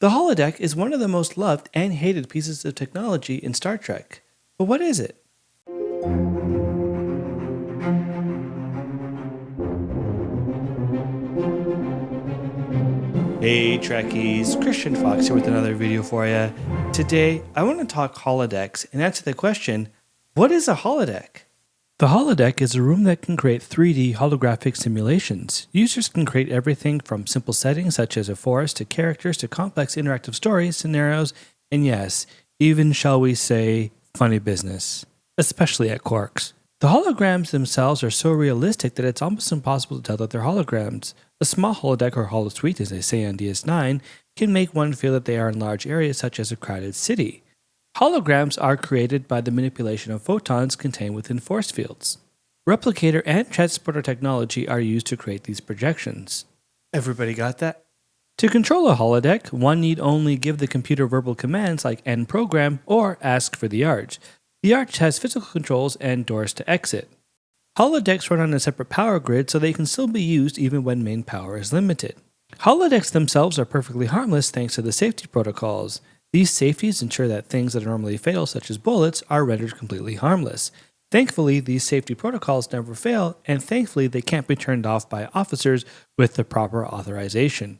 The holodeck is one of the most loved and hated pieces of technology in Star Trek. But what is it? Hey Trekkies, Christian Fox here with another video for you. Today, I want to talk holodecks and answer the question, what is a holodeck? The holodeck is a room that can create 3D holographic simulations. Users can create everything from simple settings such as a forest to characters to complex interactive stories, scenarios, and yes, even shall we say, funny business, especially at Quarks. The holograms themselves are so realistic that it's almost impossible to tell that they're holograms. A small holodeck or holosuite, as they say on DS9, can make one feel that they are in large areas such as a crowded city. Holograms are created by the manipulation of photons contained within force fields. Replicator and transporter technology are used to create these projections. Everybody got that? To control a holodeck, one need only give the computer verbal commands like end program or ask for the arch. The arch has physical controls and doors to exit. Holodecks run on a separate power grid so they can still be used even when main power is limited. Holodecks themselves are perfectly harmless thanks to the safety protocols. These safeties ensure that things that are normally fatal, such as bullets, are rendered completely harmless. Thankfully, these safety protocols never fail, and thankfully they can't be turned off by officers with the proper authorization.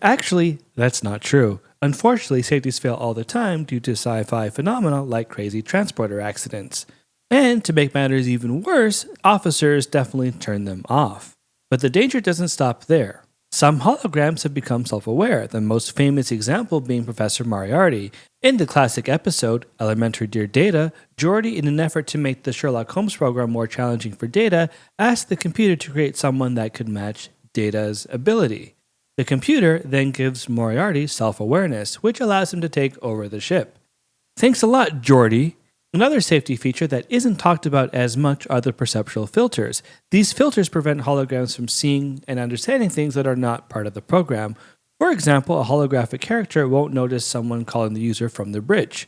Actually, that's not true. Unfortunately, safeties fail all the time due to sci-fi phenomena like crazy transporter accidents. And to make matters even worse, officers definitely turn them off. But the danger doesn't stop there. Some holograms have become self-aware, the most famous example being Professor Moriarty. In the classic episode, Elementary Dear Data, Geordi, in an effort to make the Sherlock Holmes program more challenging for Data, asked the computer to create someone that could match Data's ability. The computer then gives Moriarty self-awareness, which allows him to take over the ship. Thanks a lot, Geordi! Another safety feature that isn't talked about as much are the perceptual filters. These filters prevent holograms from seeing and understanding things that are not part of the program. For example, a holographic character won't notice someone calling the user from the bridge.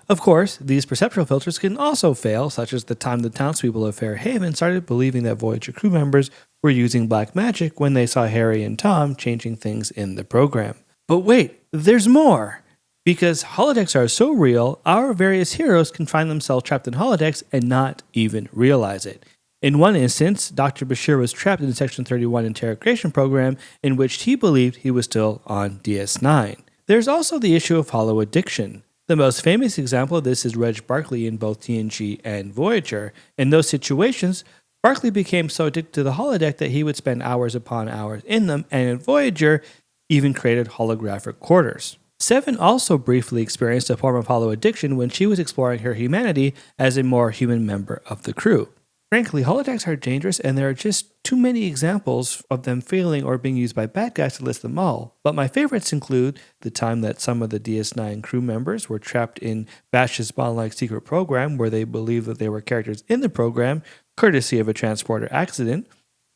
Of course, these perceptual filters can also fail, such as the time the townspeople of Fairhaven started believing that Voyager crew members were using black magic when they saw Harry and Tom changing things in the program. But wait, there's more! Because holodecks are so real, our various heroes can find themselves trapped in holodecks and not even realize it. In one instance, Dr. Bashir was trapped in the Section 31 interrogation program in which he believed he was still on DS9. There's also the issue of holo addiction. The most famous example of this is Reg Barkley in both TNG and Voyager. In those situations, Barkley became so addicted to the holodeck that he would spend hours upon hours in them, and in Voyager, even created holographic quarters. Seven also briefly experienced a form of holo addiction when she was exploring her humanity as a more human member of the crew. Frankly, holodecks are dangerous, and there are just too many examples of them failing or being used by bad guys to list them all. But my favorites include the time that some of the DS9 crew members were trapped in Bash's Bond-like secret program where they believed that they were characters in the program, courtesy of a transporter accident.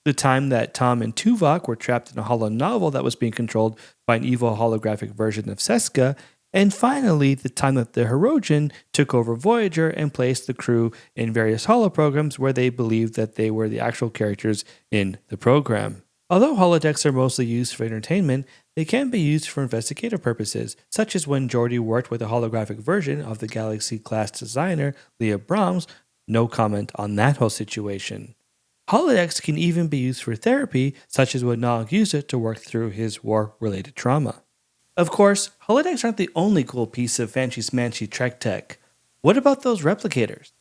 The time that Tom and Tuvok were trapped in a holo novel that was being controlled by an evil holographic version of Seska, and finally, the time that the Hirogen took over Voyager and placed the crew in various holo programs where they believed that they were the actual characters in the program. Although holodecks are mostly used for entertainment, they can be used for investigative purposes, such as when Geordi worked with a holographic version of the Galaxy-class designer, Leah Brahms. No comment on that whole situation. Holodecks can even be used for therapy, such as when Nog used it to work through his war-related trauma. Of course, holodecks aren't the only cool piece of fancy-smancy Trek tech. What about those replicators?